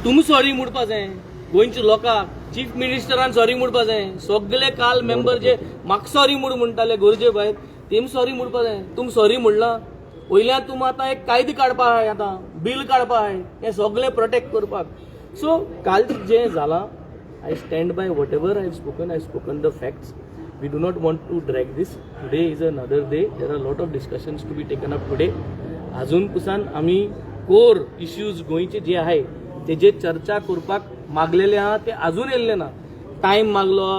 तुम्ही सॉरी म्हणपा जाय गोंयच्या लोकांक चीफ मिनिस्टरान सॉरी म्हणपा जाय सगळे काल मेंबर जे म्हाका सॉरी म्हणटाले गरजे भायर तेम सॉरी म्हणपा जाय तुमी सॉरी म्हणला वयल्यान तुमी आतां एक कायदो काडपा जाय आतां बील काडपा जाय हें सगळें प्रोटेक्ट करपाक सो काल जें जालां I stand by whatever I spoken the facts we do not want to drag this today is another day there are lot of discussions to be taken up today अजून पसून आमी core issues गोंयचे जे आहे तेजेर चर्चा करपाक मागलेले आहा ते अजून येयल्ले ना टायम मागलो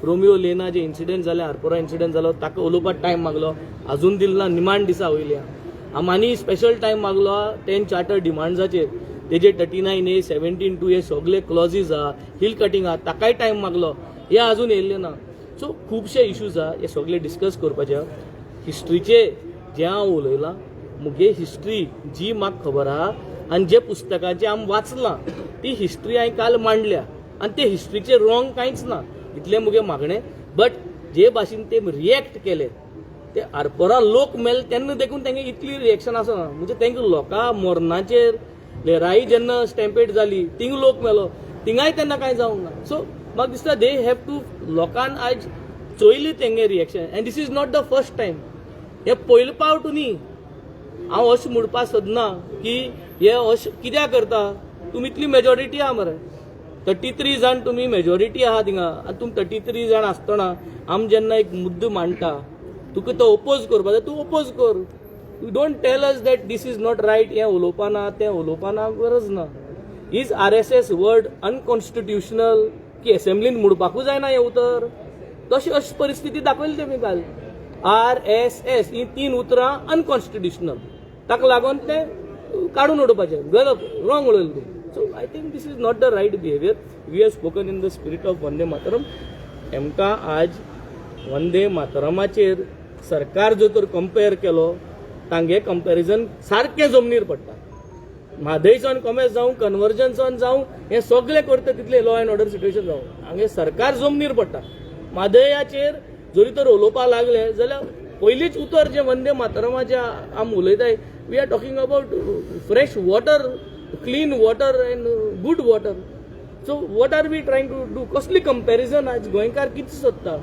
रोमियो लेना जे इन्सिडेंट जाले आरपोरा इन्सिडेंट जालो ताका उलोवपाक टायम मागलो अजून दिलना निमाण दिसा वयल्या आमांनी स्पेशल टायम मागलो 10 चार्टर डिमांड्साचेर तेजे 39A 17(2) हे सगळे क्लॉजीस आहा हिल कटींग आहा ताकाय टायम मागलो हे अजून येयल्ले ना सो खुबशे इश्यूज आहा हे सगळे डिस्कस करपाचे हिस्ट्रीचे जे हांव उलयलां मुगे हिस्ट्री जी म्हाका खबर आहा आनी जे पुस्तकाचे हांव वाचलां ती हिस्ट्री हांवें काल मांडल्या आनी ते हिस्ट्रीचे रॉंग कांयच ना इतलें मुगे मागणें बट जे भाशेन ते रिएक्ट केले ते आरपोरा लोक मेले तेन्ना देखून तेंगे इतली रिएक्शन आसना म्हणजे तेंका लोकां मोर्नाचेर लेराई जेन्ना स्टॅम्पेड जाली थिंग लोक मेलो थिंगाय तेन्ना कांय जावंक ना सो म्हाका दिसता दे हॅव टू लोकांन आयज चोयली तेंगे reaction and this is not the first time हे पयलो पावट न्ही हांव अशें म्हणपा सोदना की हे अशें कित्याक करता तुमी इतली मेजॉरिटी आहा मरे 33 जाण तुमी मेजॉरिटी आहा थिंगा आनी तुमी 33 जाण आसतना आमी जेन्ना एक मुद्दो मांडटा तुका तो ओपोज करपा जाय तूं ओपोज कर you don't tell us that this is not right हें उलोवपा ना तें उलोवपा ना गरज ना इज RSS वर्ड अनकॉन्स्टिट्युशनल की एसेंब्लीन म्हणपाकूच जायना हें उतर तशी अशी परिस्थिती दाखयली तेमी काल RSS ही 3 उतरां अनकॉन्स्टिट्युशनल ताका लागून ते काडून उडोवपाचें गलत रॉंग उलयलें तूं so I think this is not the right behaviour we have spoken in the spirit of Vande Mataram आमकां आज वंदे मातरमाचेर सरकार जो तर कंपेर केलो तांगे कंपॅरिजन सारकें जमनीर पडटा म्हादयसान कॉमेर्स जावं कन्वर्जन्सान जावं हें सगळें करता तितलें लॉ एंड ऑर्डर सिट्युएशन जावं हांगे सरकार जमनीर पडटा म्हादयाचेर जरी तर उलोवपा लागले जाल्यार पयलींच उतर जे वंदे मातरमाचे आमी उलयताय we are talking about fresh water clean water and good water so what are we trying to do कसली कंपॅरिजन आज गोंयकार कितें सोदता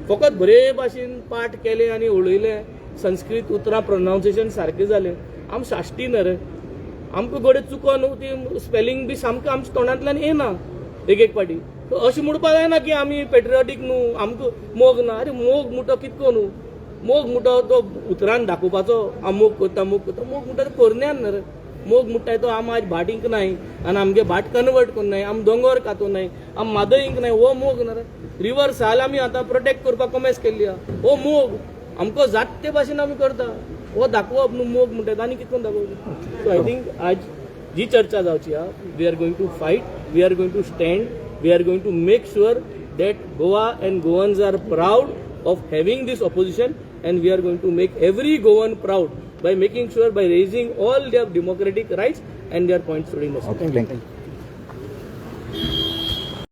फकत बरे भाशेन पाठ केले आनी उलयले संस्कृत उतरां प्रोनाउन्सिएशन सारकें जालें आमी साश्टी न्हय रे आमकां गोडे चुकोन ती स्पेलिंग बी सामकें आमच्या तोंडांतल्यान येना एक पाटी अशें म्हणपाक जायना की आमी पेट्रियोटीक न्हू आमकां मोग ना अरे मोग म्हणटा कितको न्हू मोग म्हणटा तो उतरान दाखोवपाचो मोग करता मोग म्हणटा तो करण्यान न्हय रे मोग म्हणटाय तो आमी आज भाटींक नाय आनी आमगे भाट कन्वर्ट करनाय आमी दोंगर कातो नाय आमी मादयींक नाय हो मोग न्हय रे रिवर साल आमी आतां प्रोटेक्ट करपाक कमेस केल्ली आहा हो मोग आमकां जात ते भाशेन आमी करता हो दाखोवप न्हू मोग म्हणटात आनी कितून दाखोवप सो आय थिंक आज जी चर्चा जावची आहा we are going to fight we are going to stand we are going to make sure that Goa and Goans are proud of having this opposition and we are going to make every Goan proud by making sure by raising all their democratic rights and their points to the Okay, thank you.